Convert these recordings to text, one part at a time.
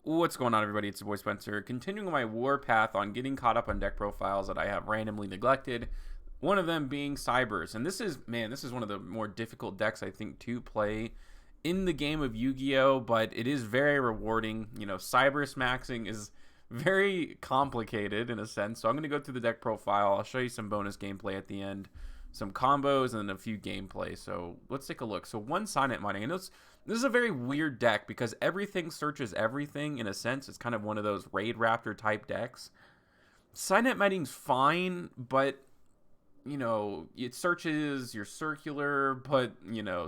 What's going on, everybody? It's your boy Spencer. Continuing my warpath on getting caught up on deck profiles that I have randomly neglected. One of them being Cyberse. And this is one of the more difficult decks, I think, to play in the game of Yu-Gi-Oh! But it is very rewarding. Cyberse maxing is very complicated in a sense. So I'm going to go through the deck profile. I'll show you some bonus gameplay at the end, some combos, and then a few gameplay. So let's take a look. So one Cynet mining. I know this is a very weird deck because everything searches everything in a sense. It's kind of one of those Raid Raptor type decks. Cynet mining's fine, but it searches your circular, but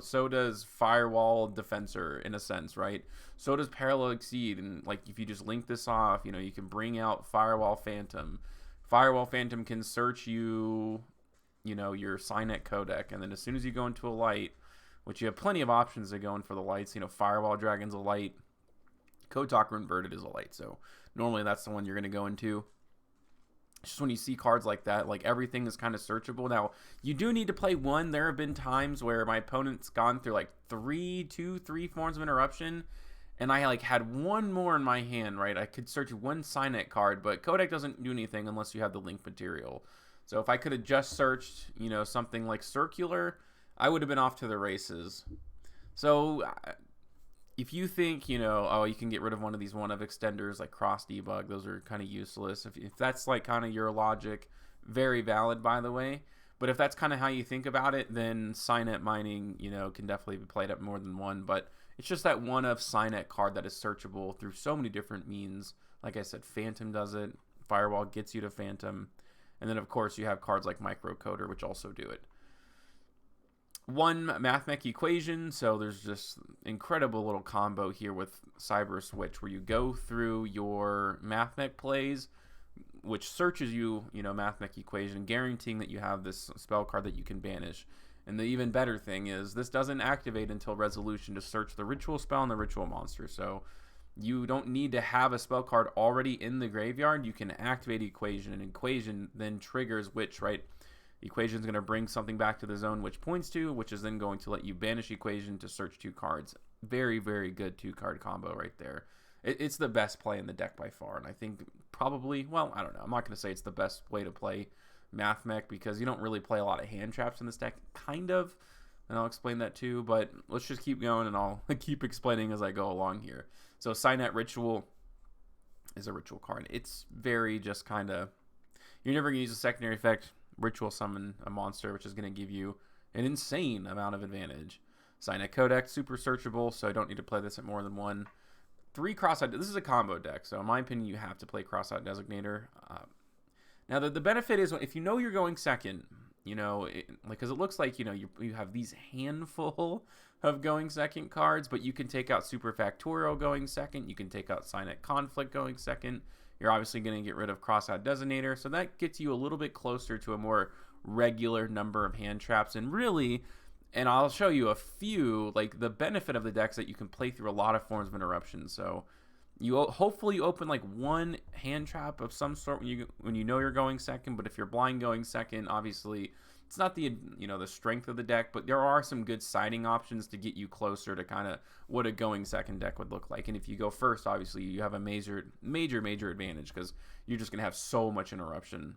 so does Firewall Defensor in a sense, right? So does Parallel Exceed, and like if you just link this off, you can bring out Firewall Phantom. Firewall Phantom can search your Cynet codec, and then as soon as you go into a light, which you have plenty of options to go in for the lights, Firewall Dragon's a light, Code Talker Inverted is a light, so normally that's the one you're going to go into. Just when you see cards like that, like everything is kind of searchable. Now, you do need to play one. There have been times where my opponent's gone through like three forms of interruption, and I like had one more in my hand, right? I could search one Cynet card, but Codec doesn't do anything unless you have the link material. So if I could have just searched, something like circular, I would have been off to the races. So if you think, oh, you can get rid of one of these one-of extenders like cross debug, those are kind of useless. If that's like kind of your logic, very valid, by the way. But if that's kind of how you think about it, then Cynet mining, can definitely be played up more than one. But it's just that one-of Cynet card that is searchable through so many different means. Like I said, Phantom does it. Firewall gets you to Phantom. And then, of course, you have cards like Microcoder, which also do it. One Mathmech equation, so there's just incredible little combo here with Cyber Switch, where you go through your Mathmech plays, which searches Mathmech equation, guaranteeing that you have this spell card that you can banish. And the even better thing is, this doesn't activate until resolution to search the ritual spell and the ritual monster, so you don't need to have a spell card already in the graveyard. You can activate equation, and equation then triggers which, right? Equation is going to bring something back to the zone which points to, which is then going to let you banish equation to search two cards. Very, very good two-card combo right there. It's the best play in the deck by far, and I think probably, well, I don't know. I'm not going to say it's the best way to play Mathmech because you don't really play a lot of hand traps in this deck, kind of, and I'll explain that too, but let's just keep going, and I'll keep explaining as I go along here. So Cynet Ritual is a ritual card. It's very just kind of, you're never going to use a secondary effect, ritual summon a monster, which is going to give you an insane amount of advantage. Cynet Codec, super searchable, so I don't need to play this at more than one. 3 Cross-Out, this is a combo deck, so in my opinion, you have to play Cross-Out Designator. Now, the benefit is, if you're going second, because it looks like, you have these handful of going second cards, but you can take out Super Factorial going second, you can take out Cynet Conflict going second, you're obviously going to get rid of Cross-Out Designator, so that gets you a little bit closer to a more regular number of hand traps, and really, and I'll show you a few, like the benefit of the deck is that you can play through a lot of forms of interruption, so you hopefully open like one hand trap of some sort when you know you're going second, but if you're blind going second, obviously it's not the the strength of the deck, but there are some good siding options to get you closer to kind of what a going second deck would look like. And if you go first, obviously you have a major advantage because you're just gonna have so much interruption.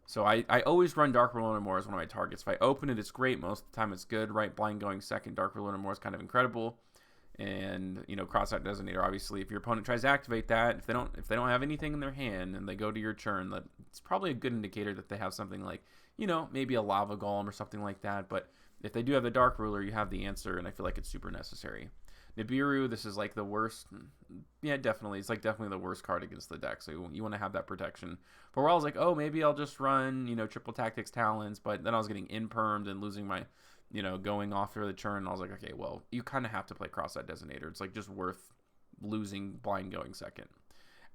So I always run Dark Ruler Moore as one of my targets. If I open it, it's great. Most of the time it's good, right? Blind going second, Dark Ruler Moore is kind of incredible. And Cross-Out Designator, obviously, if your opponent tries to activate that, if they don't have anything in their hand and they go to your turn, it's probably a good indicator that they have something like maybe a Lava Golem or something like that. But if they do have the Dark Ruler, you have the answer, and I feel like it's super necessary. Nibiru, this is like the worst. Yeah, definitely, it's like definitely the worst card against the deck. So you want to have that protection. For a while, I was like, oh, maybe I'll just run Triple Tactics Talons, but then I was getting impermed and losing my going off for the turn, and I was like, okay, well, you kind of have to play Cross-Out Designator. It's like just worth losing blind going second.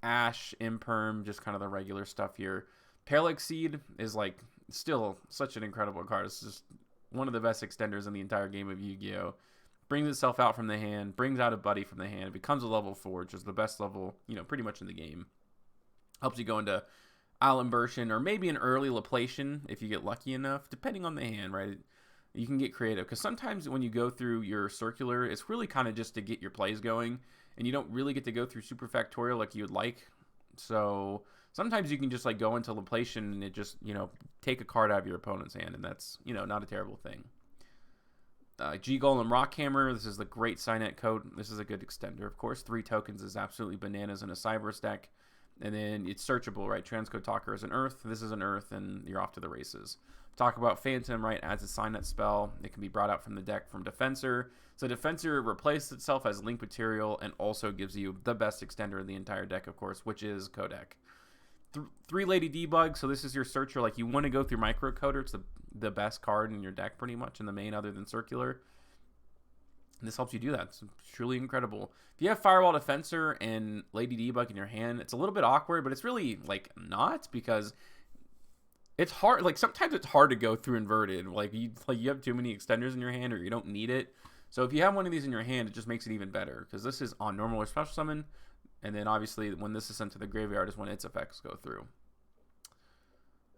Ash, Imperm, just kind of the regular stuff here. Parallel Exceed is like still such an incredible card. It's just one of the best extenders in the entire game of Yu-Gi-Oh! Brings itself out from the hand, brings out a buddy from the hand, it becomes a level 4, which is the best level, pretty much in the game. Helps you go into Alimbertion or maybe an early Laplation if you get lucky enough, depending on the hand, right? You can get creative, because sometimes when you go through your circular, it's really kind of just to get your plays going, and you don't really get to go through super factorial like you would like. So sometimes you can just like go into Laplacian and it just, take a card out of your opponent's hand, and that's, not a terrible thing. G Golem Rockhammer, this is the great Cynet code. This is a good extender, of course. 3 tokens is absolutely bananas in a Cyberse deck. And then it's searchable, right? Transcode Talker is an Earth. This is an Earth, and you're off to the races. Talk about Phantom, right? Adds a Cynet spell. It can be brought out from the deck from Defensor. So Defensor replaces itself as link material and also gives you the best extender in the entire deck, of course, which is Codec. 3 Lady Debug, so this is your searcher. Like, you want to go through Microcoder. It's the best card in your deck, pretty much, in the main, other than Circular. And this helps you do that. It's truly incredible. If you have Firewall Defensor and Lady Debug in your hand, it's a little bit awkward, but it's really, like, not, because it's hard. Like, sometimes it's hard to go through inverted. Like you have too many extenders in your hand, or you don't need it. So if you have one of these in your hand, it just makes it even better, because this is on normal or special summon. And then obviously when this is sent to the graveyard is when its effects go through.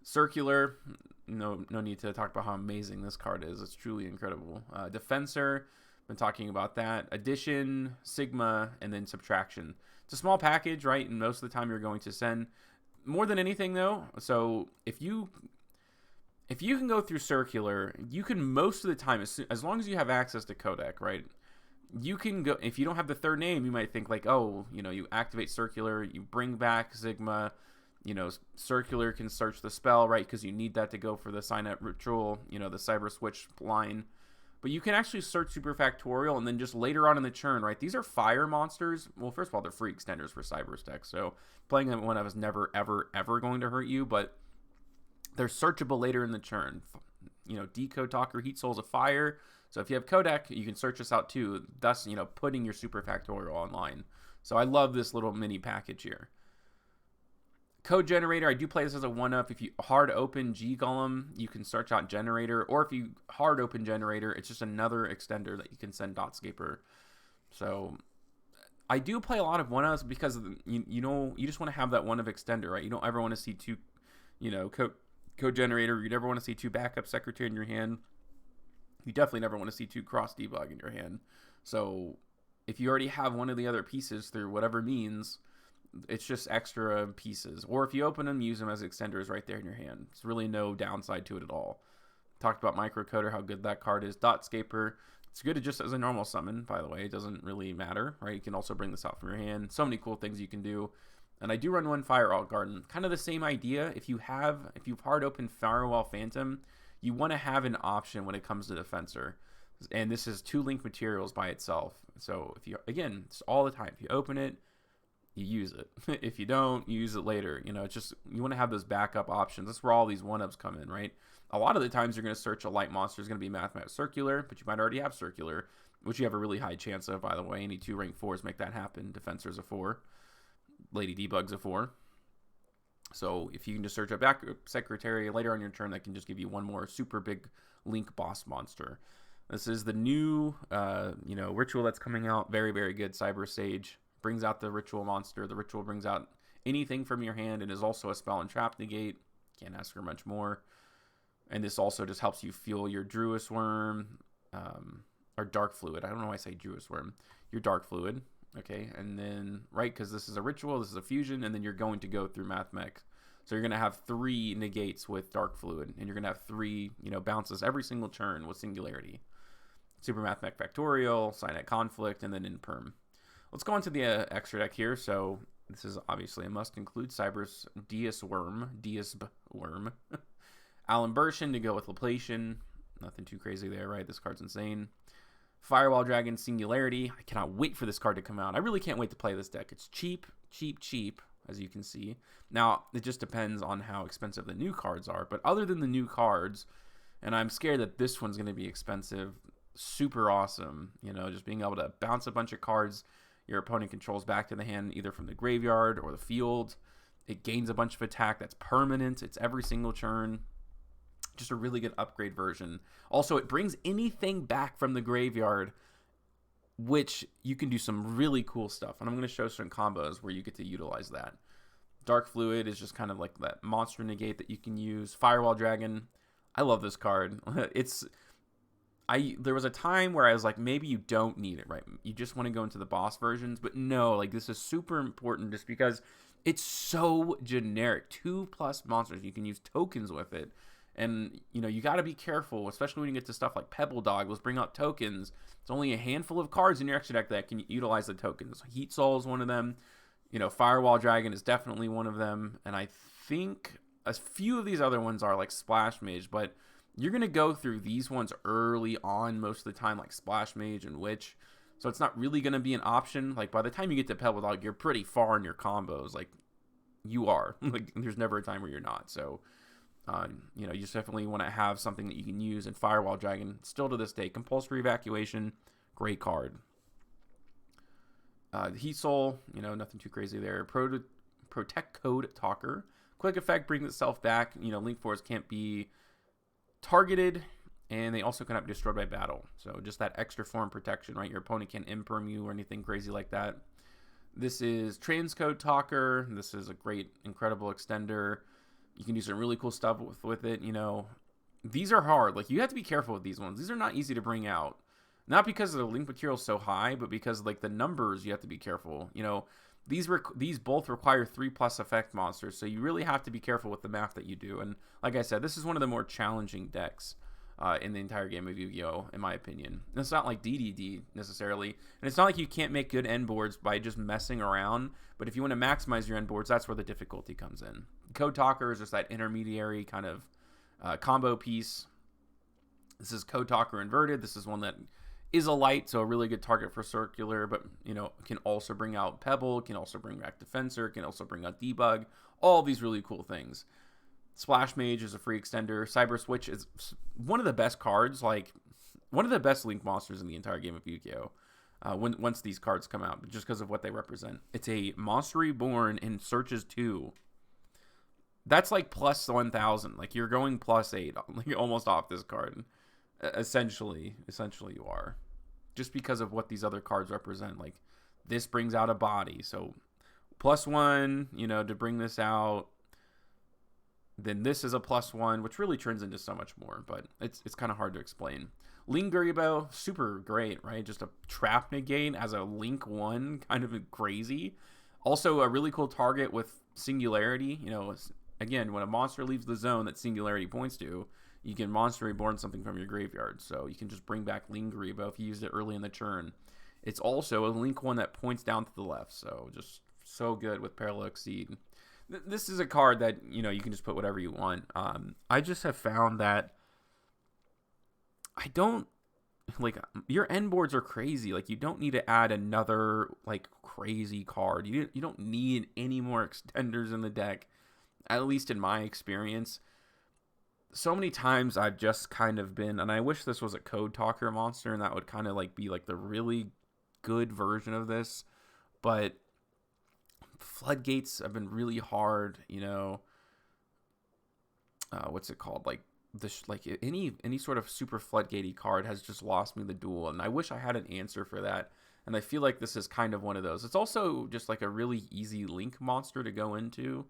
Circular, no need to talk about how amazing this card is. It's truly incredible. Defensor, been talking about that. Addition, Sigma, and then Subtraction. It's a small package, right? And most of the time you're going to send. More than anything, though, so if you can go through Circular, you can most of the time, as long as you have access to Codec, right? You can go, if you don't have the third name, you might think like, oh, you activate Circular, you bring back Sigma, Circular can search the spell, right? Because you need that to go for the Cynet ritual, the Cyber Switch line. But you can actually search Super Factorial, and then just later on in the churn, right? These are fire monsters. Well, first of all, they're free extenders for Cyberse decks, so playing them one of is never, ever, ever going to hurt you, but they're searchable later in the churn. Decode Talker, Heat Soul's a fire. So if you have Codec, you can search this out too, thus, putting your Super Factorial online. So I love this little mini package here. Code Generator, I do play this as a 1-up. If you hard open G Golem, you can search out Generator. Or if you hard open Generator, it's just another extender that you can send Dotscaper. So I do play a lot of 1-ups because, you just want to have that 1-up extender, right? You don't ever want to see 2, Code Generator. You never want to see 2 backup Secretary in your hand. You definitely never want to see 2 cross debug in your hand. So if you already have one of the other pieces through whatever means, it's just extra pieces. Or if you open them, use them as extenders right there in your hand. It's really no downside to it at all. Talked about Microcoder, how good that card is. Dotscaper, it's good just as a normal summon, by the way. It doesn't really matter, right? You can also bring this out from your hand. So many cool things you can do. And I do run one Firewall Garden. Kind of the same idea. If you've hard opened Firewall Phantom, you want to have an option when it comes to Defensor. And this is 2 link materials by itself. So if you, again, it's all the time. If you open it, you use it. If you don't, you use it later. It's just, you want to have those backup options. That's where all these 1-ups come in, right? A lot of the times you're going to search a light monster is going to be Mathmech Circular, but you might already have Circular, which you have a really high chance of, by the way. Any 2 rank 4s make that happen. Defensor's a 4. Lady Debug's a 4. So if you can just search a backup Secretary later on your turn, that can just give you 1 more super big link boss monster. This is the new, ritual that's coming out. Very, very good. Cyber Sage brings out the ritual monster. The ritual brings out anything from your hand and is also a spell and trap negate. Can't ask for much more. And this also just helps you fuel your Druis Worm, or Dark Fluid. I don't know why I say Druis Worm. Your Dark Fluid. Okay, and then, right, because this is a ritual, this is a fusion, and then you're going to go through Mathmech. So you're going to have 3 negates with Dark Fluid, and you're going to have 3, bounces every single turn with Singularity. Super Mathmech Factorial, Cynet Conflict, and then Imperm. Let's go on to the extra deck here. So this is obviously a must-include. Cyberse Dias Worm. Alan Burshin to go with Laplacian. Nothing too crazy there, right? This card's insane. Firewall Dragon Singularity. I cannot wait for this card to come out. I really can't wait to play this deck. It's cheap, as you can see. Now, it just depends on how expensive the new cards are. But other than the new cards, and I'm scared that this one's going to be expensive, super awesome. Just being able to bounce a bunch of cards your opponent controls back to the hand, either from the graveyard or the field. It gains a bunch of attack that's permanent. It's every single turn. Just a really good upgrade version. Also, it brings anything back from the graveyard, which you can do some really cool stuff. And I'm going to show some combos where you get to utilize that. Dark Fluid is just kind of like that monster negate that you can use. Firewall Dragon. I love this card. It's there was a time where I was like, maybe you don't need it, right? You just want to go into the boss versions, but no, like this is super important just because it's so generic. 2+ monsters, you can use tokens with it, and you got to be careful, especially when you get to stuff like Pebble Dog. Let's bring out tokens. It's only a handful of cards in your extra deck that can utilize the tokens. Heat Soul is one of them. Firewall Dragon is definitely one of them, and I think a few of these other ones are like Splash Mage, but you're going to go through these ones early on most of the time, like Splash Mage and Witch. So it's not really going to be an option. Like, by the time you get to Pebble Dog, you're pretty far in your combos. Like, you are. Like, there's never a time where you're not. So, you just definitely want to have something that you can use. And Firewall Dragon, still to this day, Compulsory Evacuation, great card. Heat Soul, nothing too crazy there. Protect Code Talker. Quick effect brings itself back. Link Force can't be targeted, and they also cannot be destroyed by battle. So just that extra form protection, right? Your opponent can't imperm you or anything crazy like that. This is Transcode Talker. This is a great, incredible extender. You can do some really cool stuff with it. These are hard. Like, you have to be careful with these ones. These are not easy to bring out. Not because the link material is so high, but because like the numbers, you have to be careful. These both require 3+ effect monsters, so you really have to be careful with the math that you do. And like I said, this is one of the more challenging decks in the entire game of Yu-Gi-Oh, in my opinion. And it's not like DDD necessarily, and it's not like you can't make good end boards by just messing around. But if you want to maximize your end boards, that's where the difficulty comes in. Code Talker is just that intermediary kind of combo piece. This is Code Talker inverted. This is one that is a light, so a really good target for circular, but can also bring out Pebble, can also bring back Defensor, can also bring out Debug, all these really cool things. Splash Mage is a free extender. Cyberse, which is one of the best cards, like one of the best link monsters in the entire game of Yu-Gi-Oh! Once these cards come out, just because of what they represent. It's a Monster Reborn in Searches 2. That's like plus 1,000. Like, you're going +8, like almost off this card. Essentially you are, just because of what these other cards represent. Like, this brings out a body, so +1 to bring this out. Then this is a +1, which really turns into so much more, but it's kind of hard to explain. Linguribo, super great, right? Just a trap negate as a link 1, kind of crazy. Also a really cool target with Singularity. Again, when a monster leaves the zone that Singularity points to, you can Monster Reborn something from your graveyard. So you can just bring back Linguribo if you used it early in the turn. It's also a link 1 that points down to the left. So just so good with Parallel Exceed. This is a card that, you can just put whatever you want. I just have found that I don't, like, your end boards are crazy. Like, you don't need to add another, like, crazy card. You don't need any more extenders in the deck, at least in my experience. So many times I've just kind of been, and I wish this was a Code Talker monster, and that would kind of like be like the really good version of this, but Floodgates have been really hard. What's it called? Like this, like any sort of super floodgatey card has just lost me the duel, and I wish I had an answer for that. And I feel like this is kind of one of those. It's also just like a really easy link monster to go into,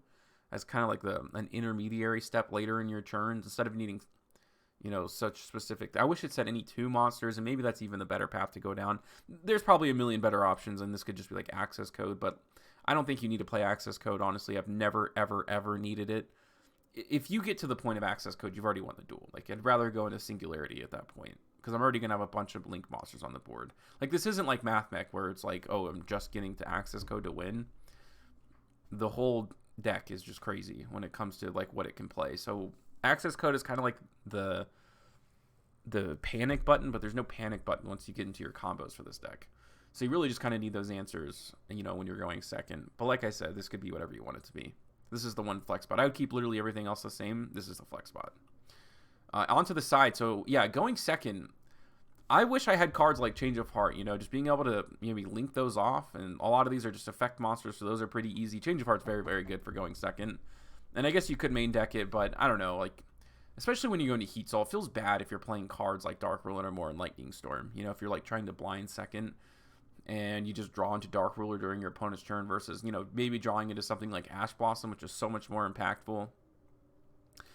as kind of like an intermediary step later in your turns, instead of needing, such specific. I wish it said any 2 monsters, and maybe that's even the better path to go down. There's probably a million better options, and this could just be like access code, but I don't think you need to play access code, honestly. I've never, ever, ever needed it. If you get to the point of access code, you've already won the duel. Like, I'd rather go into Singularity at that point, because I'm already going to have a bunch of link monsters on the board. Like, this isn't like Mathmech, where it's like, oh, I'm just getting to access code to win. The whole deck is just crazy when it comes to like what it can play. So access code is kind of like the panic button, but there's no panic button once you get into your combos for this deck. So you really just kind of need those answers, when you're going second. But like I said, this could be whatever you want it to be. This is the one flex spot. I would keep literally everything else the same. This is the flex spot. Onto the side. So yeah, going second, I wish I had cards like Change of Heart, just being able to maybe link those off. And a lot of these are just effect monsters, so those are pretty easy. Change of Heart's very, very good for going second. And I guess you could main deck it, but I don't know. Like, especially when you go into Heat Soul, it feels bad if you're playing cards like Dark Ruler or more in Lightning Storm. If you're like trying to blind second and you just draw into Dark Ruler during your opponent's turn versus, maybe drawing into something like Ash Blossom, which is so much more impactful.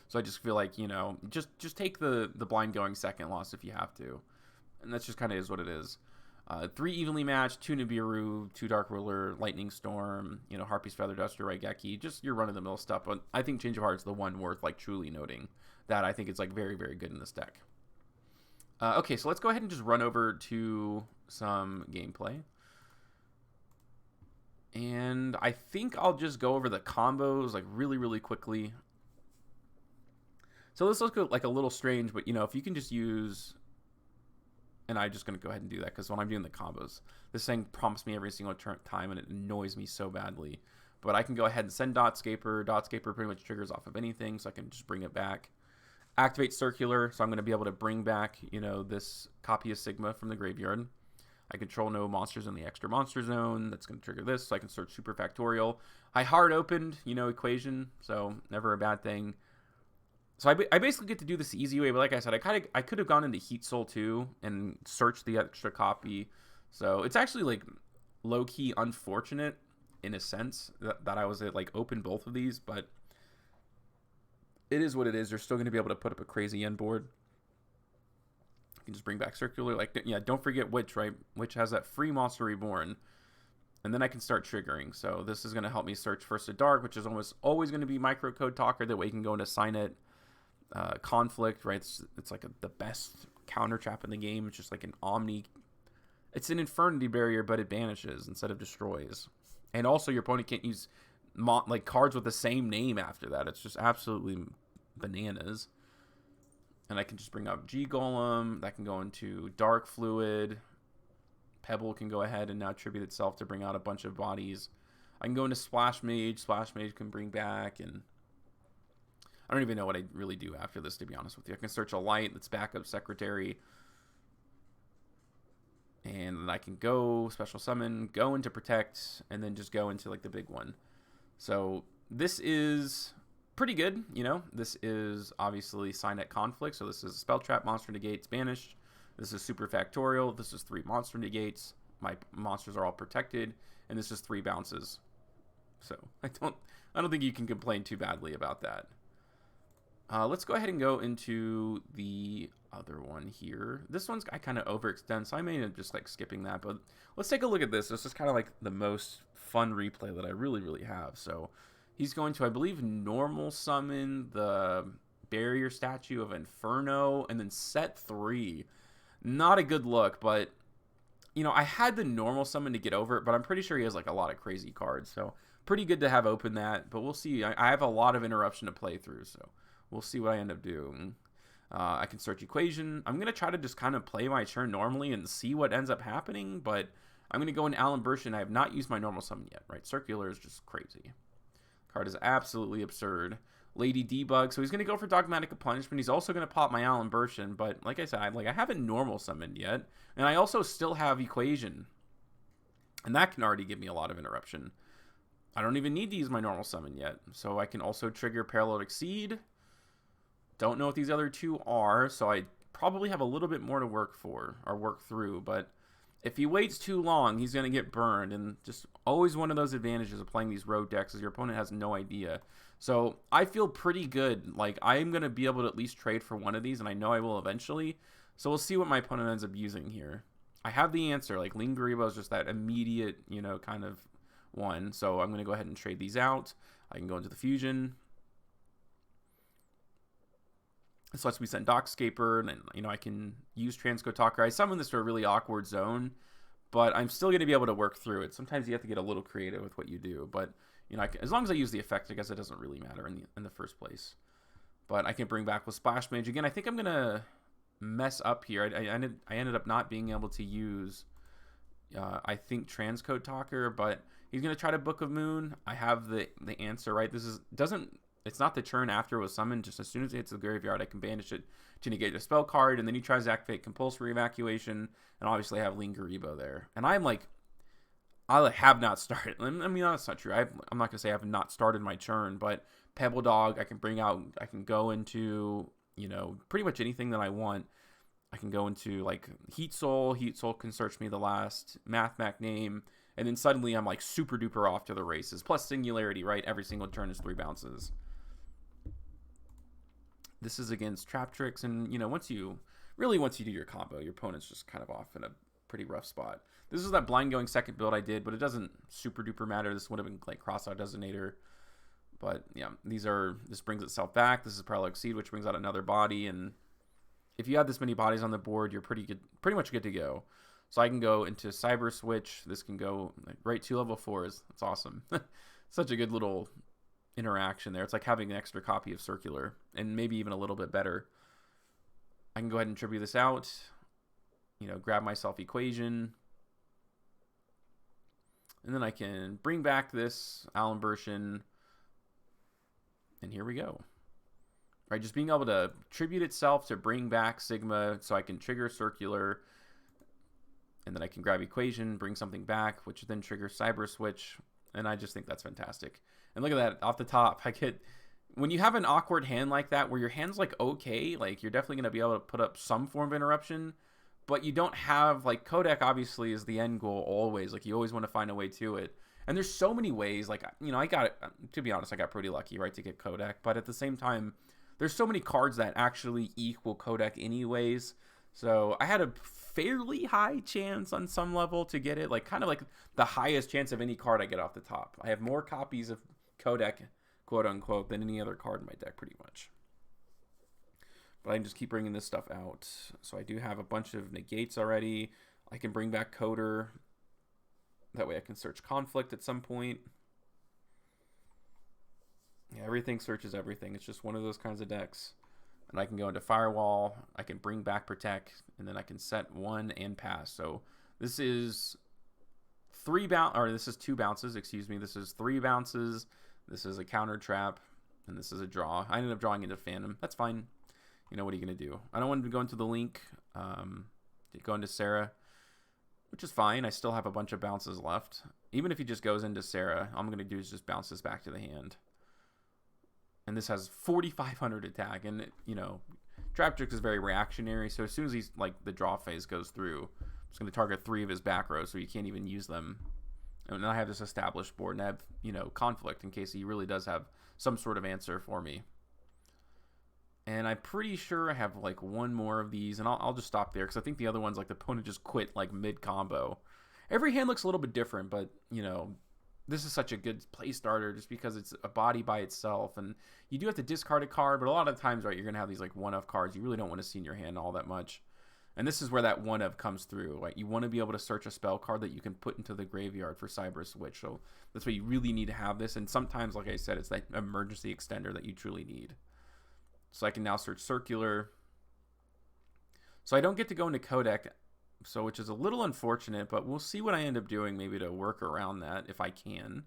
So I just feel like, you know, just take the blind going second loss if you have to. And that's just kind of is what it is. 3 evenly matched, 2 Nibiru, 2 Dark Ruler, Lightning Storm, you know, Harpy's Feather Duster, Raigeki, just your run-of-the-mill stuff. But I think Change of Heart's the one worth, like, truly noting that I think it's, like, very, very good in this deck. Okay, so let's go ahead and just run over to some gameplay. And I think I'll just go over the combos, like, really, really quickly. So this looks like a little strange, but, you know, if you can just use... And I'm just going to go ahead and do that because when I'm doing the combos, this thing prompts me every single time and it annoys me so badly. But I can go ahead and send Dotscaper. Dotscaper pretty much triggers off of anything, so I can just bring it back. Activate Circular, so I'm going to be able to bring back, you know, this copy of Sigma from the graveyard. I control no monsters in the extra monster zone. That's going to trigger this, so I can search Super Factorial. I hard opened, you know, Equation, so never a bad thing. So I basically get to do this the easy way, but like I said, I could have gone into Heat Soul too and searched the extra copy. So it's actually like low-key unfortunate in a sense that I was like open both of these, but it is what it is. You're still going to be able to put up a crazy end board. You can just bring back Circular. Like, yeah, don't forget Witch, right? Witch has that free Monster Reborn. And then I can start triggering. So this is going to help me search First to Dark, which is almost always going to be Microcode Talker. That way you can go into Cynet. Conflict, right? It's like the best counter trap in the game. It's just like an Omni. It's an Infernity Barrier, but it banishes instead of destroys. And also, your opponent can't use like cards with the same name after that. It's just absolutely bananas. And I can just bring up G Golem. That can go into Dark Fluid. Pebble can go ahead and now tribute itself to bring out a bunch of bodies. I can go into Splash Mage. Splash Mage can bring back, and I don't even know what I really do after this, to be honest with you. I can search a light that's backup secretary. And I can go special summon, go into protect, and then just go into like the big one. So this is pretty good, you know. This is obviously Cynet Conflict. So this is Spell Trap, Monster Negates, Banished. This is Super Factorial. This is 3 Monster Negates. My monsters are all protected. And this is 3 bounces. So I don't think you can complain too badly about that. Let's go ahead and go into the other one here. This one's I kind of overextend, so I may end up just like skipping that. But let's take a look at this. This is kind of like the most fun replay that I really have. So he's going to, I believe, normal summon the barrier statue of Inferno and then set 3. Not a good look, but you know, I had the normal summon to get over it, but I'm pretty sure he has like a lot of crazy cards. So pretty good to have open that, but we'll see. I have a lot of interruption to play through, so we'll see what I end up doing. I can search Equation. I'm going to try to just kind of play my turn normally and see what ends up happening, but I'm going to go in Alan Burschen. I have not used my normal summon yet, right? Circular is just crazy. Card is absolutely absurd. Lady Debug. So he's going to go for Dogmatic Punishment. He's also going to pop my Alan Burschen, but like I said, I haven't normal summoned yet, and I also still have Equation, and that can already give me a lot of interruption. I don't even need to use my normal summon yet, so I can also trigger Parallel Exceed. Don't know what these other 2 are, so I probably have a little bit more to work through, but if he waits too long, he's going to get burned, and just always one of those advantages of playing these road decks is your opponent has no idea. So I feel pretty good. Like, I'm going to be able to at least trade for one of these, and I know I will eventually, so we'll see what my opponent ends up using here. I have the answer. Like, Ling Garibo is just that immediate, you know, kind of one, so I'm going to go ahead and trade these out. I can go into the Fusion. This lets me send Dockscaper, and then, you know, I can use Transcode Talker. I summon this to a really awkward zone, but I'm still going to be able to work through it. Sometimes you have to get a little creative with what you do, but, you know, as long as I use the effect, I guess it doesn't really matter in the first place. But I can bring back with Splash Mage. Again, I think I'm going to mess up here. I ended up not being able to use, I think, Transcode Talker, but he's going to try to Book of Moon. I have the answer, right? It's not the turn after it was summoned. Just as soon as it hits the graveyard, I can banish it to negate a spell card, and then he tries to activate Compulsory Evacuation, and obviously I have Ling Garibo there. And I'm like, I have not started. I mean, that's not true. I'm not going to say I have not started my turn, but Pebble Dog, I can bring out, I can go into, you know, pretty much anything that I want. I can go into, like, Heat Soul. Heat Soul can search me the last Mathmech name, and then suddenly I'm, like, super duper off to the races. Plus Singularity, right? Every single turn is 3 bounces. This is against Trap Tricks, and you know, once you do your combo, your opponent's just kind of off in a pretty rough spot. This is that blind going second build I did, but it doesn't super duper matter. This would have been like crossout designator. But yeah, this brings itself back. This is Parallel Exceed, which brings out another body, and if you have this many bodies on the board, you're pretty much good to go. So I can go into Cyber Switch. This can go like, right to level 4s. That's awesome. Such a good little interaction there. It's like having an extra copy of Circular, and maybe even a little bit better. I can go ahead and tribute this out. You know, grab myself Equation. And then I can bring back this Allen version. And here we go. Right, just being able to tribute itself to bring back Sigma so I can trigger Circular. And then I can grab Equation, bring something back, which then triggers Cyber Switch. And I just think that's fantastic. And look at that, off the top, I get... When you have an awkward hand like that, where your hand's like okay, like you're definitely going to be able to put up some form of interruption, but you don't have, like, codec obviously is the end goal always. Like, you always want to find a way to it. And there's so many ways, like, you know, I got it, to be honest, I got pretty lucky, right, to get codec. But at the same time, there's so many cards that actually equal codec anyways. So I had a fairly high chance on some level to get it, like, kind of like the highest chance of any card I get off the top. I have more copies of codec, quote unquote, than any other card in my deck, pretty much. But I can just keep bringing this stuff out. So I do have a bunch of negates already. I can bring back Coder. That way I can search Conflict at some point. Yeah, everything searches everything. It's just one of those kinds of decks. And I can go into Firewall. I can bring back Protect. And then I can set 1 and pass. So this is 2 bounces, excuse me. This is 3 bounces. This is a counter trap. And this is a draw. I ended up drawing into Phantom. That's fine. You know, what are you going to do? I don't want to go into the Link. Go into Sarah, which is fine. I still have a bunch of bounces left. Even if he just goes into Sarah, all I'm going to do is just bounce this back to the hand. And this has 4,500 attack. And, you know, Trap Trick is very reactionary. So as soon as he's, like, the draw phase goes through, it's going to target 3 of his back rows, so you can't even use them. And I have this established board, and I have, you know, Conflict in case he really does have some sort of answer for me. And I'm pretty sure I have, like, one more of these, and I'll just stop there, because I think the other one's, like, the opponent just quit, like, mid-combo. Every hand looks a little bit different, but, you know, this is such a good play starter just because it's a body by itself. And you do have to discard a card, but a lot of times, right, you're going to have these, like, one-of cards you really don't want to see in your hand all that much. And this is where that one-of comes through. Like, you want to be able to search a spell card that you can put into the graveyard for Cyber Switch. So that's why you really need to have this. And sometimes, like I said, it's that emergency extender that you truly need. So I can now search Circular. So I don't get to go into Codec, so which is a little unfortunate, but we'll see what I end up doing maybe to work around that if I can.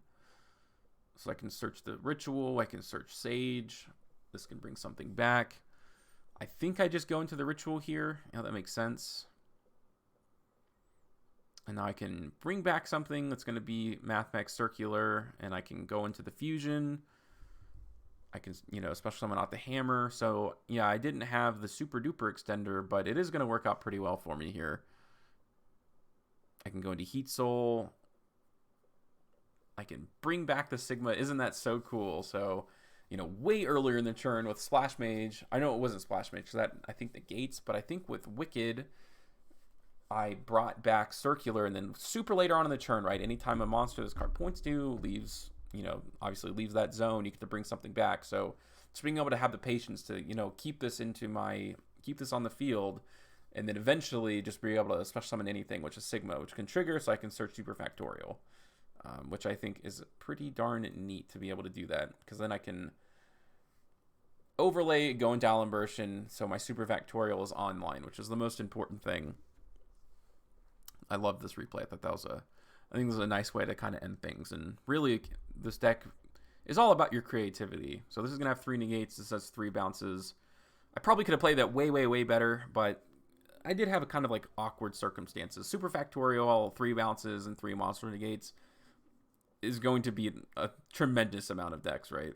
So I can search the Ritual. I can search Sage. This can bring something back. I think I just go into the Ritual here. Yeah, that makes sense. And now I can bring back something that's going to be Mathmech Circular, and I can go into the Fusion. I can, you know, special summon out the Hammer. So, yeah, I didn't have the super duper extender, but it is going to work out pretty well for me here. I can go into Heat Soul. I can bring back the Sigma. Isn't that so cool? So, you know, way earlier in the turn with Splash Mage. I know it wasn't Splash Mage because that, I think, negates, but I think with Wicked, I brought back Circular, and then super later on in the turn, right? Anytime a monster this card points to leaves, you know, obviously leaves that zone, you get to bring something back. So just being able to have the patience to, you know, keep this on the field, and then eventually just be able to special summon anything, which is Sigma, which can trigger, so I can search Super Factorial, which I think is pretty darn neat to be able to do that, because then I can overlay, go into Allen version, so my Super Factorial is online, which is the most important thing. I love this replay. I thought that was I think this is a nice way to kind of end things. And really, this deck is all about your creativity. So this is going to have 3 negates. This has 3 bounces. I probably could have played that way, way, way better, but I did have a kind of like awkward circumstances. Super Factorial, 3 bounces and 3 monster negates is going to be a tremendous amount of decks, right?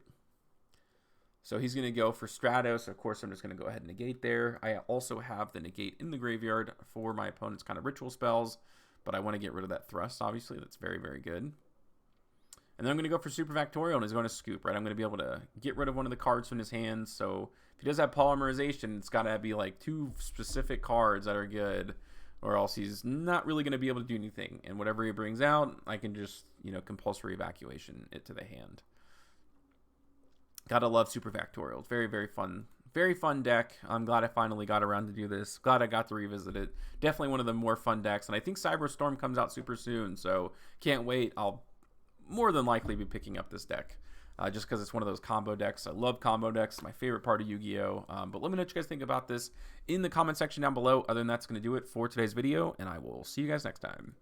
So he's going to go for Stratos. Of course, I'm just going to go ahead and negate there. I also have the negate in the graveyard for my opponent's kind of ritual spells, but I want to get rid of that thrust, obviously. That's very, very good. And then I'm going to go for Super Factorial, and he's going to Scoop, right? I'm going to be able to get rid of one of the cards from his hand. So if he does have Polymerization, it's got to be like 2 specific cards that are good, or else he's not really going to be able to do anything. And whatever he brings out, I can just, you know, compulsory evacuation it to the hand. Gotta love Super Factorial. It's very, very fun. Very fun deck. I'm glad I finally got around to do this. Glad I got to revisit it. Definitely one of the more fun decks. And I think Cyberstorm comes out super soon, so can't wait. I'll more than likely be picking up this deck just because it's one of those combo decks. I love combo decks. My favorite part of Yu-Gi-Oh! But let me know what you guys think about this in the comment section down below. Other than that, that's going to do it for today's video, and I will see you guys next time.